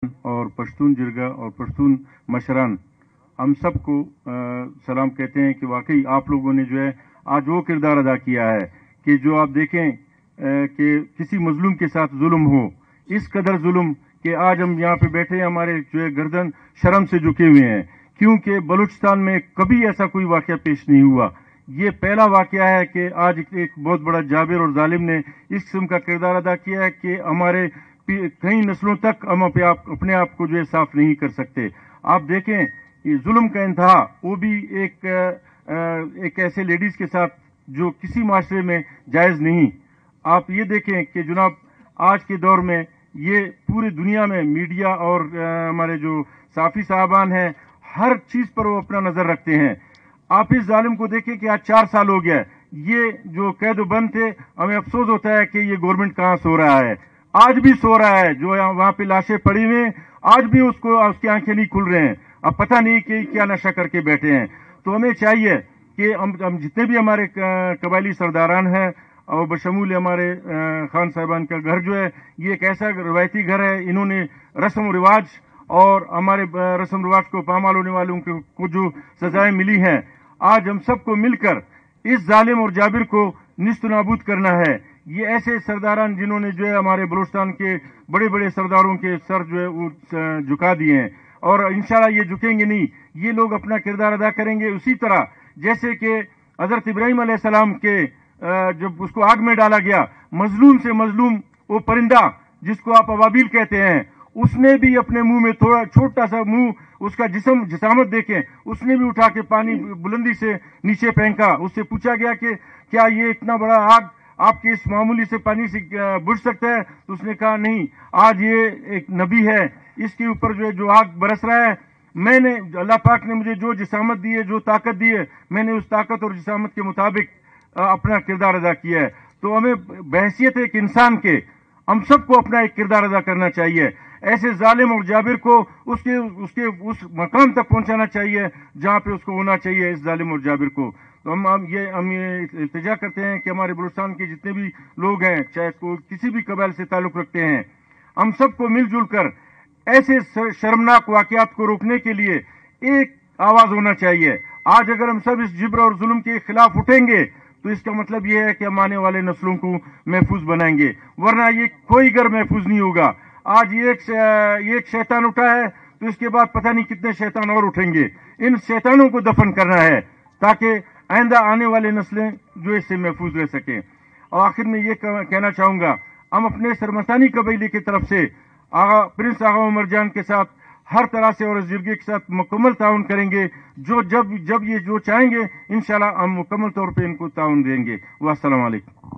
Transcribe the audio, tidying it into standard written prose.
اور پشتون جرگا اور پشتون مشران ہم سب کو سلام کہتے ہیں کہ واقعی آپ لوگوں نے جو ہے آج وہ کردار ادا کیا ہے کہ جو آپ دیکھیں کہ کسی مظلوم کے ساتھ ظلم ہو، اس قدر ظلم کہ آج ہم یہاں پہ بیٹھے ہیں، ہمارے جو ہے گردن شرم سے جھکے ہوئے ہیں، کیونکہ بلوچستان میں کبھی ایسا کوئی واقعہ پیش نہیں ہوا۔ یہ پہلا واقعہ ہے کہ آج ایک بہت بڑا جابر اور ظالم نے اس قسم کا کردار ادا کیا ہے کہ ہمارے کئی نسلوں تک ہم اپنے آپ کو جو ہے صاف نہیں کر سکتے۔ آپ دیکھیں یہ ظلم کا انتہا، وہ بھی ایک ایسے لیڈیز کے ساتھ جو کسی معاشرے میں جائز نہیں۔ آپ یہ دیکھیں کہ جناب آج کے دور میں یہ پوری دنیا میں میڈیا اور ہمارے جو صحافی صاحبان ہیں ہر چیز پر وہ اپنا نظر رکھتے ہیں۔ آپ اس ظالم کو دیکھیں کہ آج 4 سال ہو گیا ہے، یہ جو قید و بند تھے، ہمیں افسوس ہوتا ہے کہ یہ گورنمنٹ کہاں سو رہا ہے، آج بھی سو رہا ہے، جو وہاں پہ لاشیں پڑی ہوئی ہیں آج بھی اس کی آنکھیں نہیں کھل رہے ہیں، اب پتہ نہیں کہ کیا نشہ کر کے بیٹھے ہیں۔ تو ہمیں چاہیے کہ ہم جتنے بھی ہمارے قبائلی سرداران ہیں اور بشمول ہمارے خان صاحبان کا گھر جو ہے یہ ایک ایسا روایتی گھر ہے، انہوں نے رسم و رواج اور ہمارے رسم و رواج کو پامال ہونے والوں کو جو سزائیں ملی ہیں، آج ہم سب کو مل کر اس ظالم اور جابر کو نیست و نابود کرنا ہے۔ یہ ایسے سرداران جنہوں نے جو ہے ہمارے بلوچستان کے بڑے بڑے سرداروں کے سر جو ہے وہ جھکا دیے ہیں، اور انشاءاللہ یہ جھکیں گے نہیں، یہ لوگ اپنا کردار ادا کریں گے اسی طرح جیسے کہ حضرت ابراہیم علیہ السلام کے جب اس کو آگ میں ڈالا گیا، مظلوم سے مظلوم وہ پرندہ جس کو آپ ابابیل کہتے ہیں، اس نے بھی اپنے منہ میں تھوڑا چھوٹا سا منہ، اس کا جسامت دیکھیں، اس نے بھی اٹھا کے پانی بلندی سے نیچے پھینکا۔ اس سے پوچھا گیا کہ کیا یہ اتنا بڑا آگ آپ کے اس معمولی سے پانی سے بجھ سکتا ہے؟ تو اس نے کہا نہیں، آج یہ ایک نبی ہے، اس کے اوپر جو آگ برس رہا ہے، میں نے اللہ پاک نے مجھے جو جسامت دی ہے، جو طاقت دی ہے، میں نے اس طاقت اور جسامت کے مطابق اپنا کردار ادا کیا ہے۔ تو ہمیں بحیثیت ایک انسان کے ہم سب کو اپنا ایک کردار ادا کرنا چاہیے، ایسے ظالم اور جابر کو اس مقام تک پہنچانا چاہیے جہاں پہ اس کو ہونا چاہیے، اس ظالم اور جابر کو۔ تو ہم یہ التجا کرتے ہیں کہ ہمارے بلوچستان کے جتنے بھی لوگ ہیں، چاہے کسی بھی قبائل سے تعلق رکھتے ہیں، ہم سب کو مل جل کر ایسے شرمناک واقعات کو روکنے کے لیے ایک آواز ہونا چاہیے۔ آج اگر ہم سب اس جبر اور ظلم کے خلاف اٹھیں گے تو اس کا مطلب یہ ہے کہ ہم آنے والے نسلوں کو محفوظ بنائیں گے، ورنہ یہ کوئی گھر محفوظ نہیں ہوگا۔ آج یہ ایک شیطان اٹھا ہے تو اس کے بعد پتہ نہیں کتنے شیطان اور اٹھیں گے۔ ان شیطانوں کو دفن کرنا ہے تاکہ آئندہ آنے والے نسلیں جو اس سے محفوظ رہ سکیں۔ اور آخر میں یہ کہنا چاہوں گا، ہم اپنے سرمستانی قبیلے کی طرف سے پرنس آغا عمر جان کے ساتھ ہر طرح سے اور اس جرگے کے ساتھ مکمل تعاون کریں گے، جب یہ جو چاہیں گے انشاءاللہ ہم مکمل طور پہ ان کو تعاون دیں گے۔ والسلام علیکم۔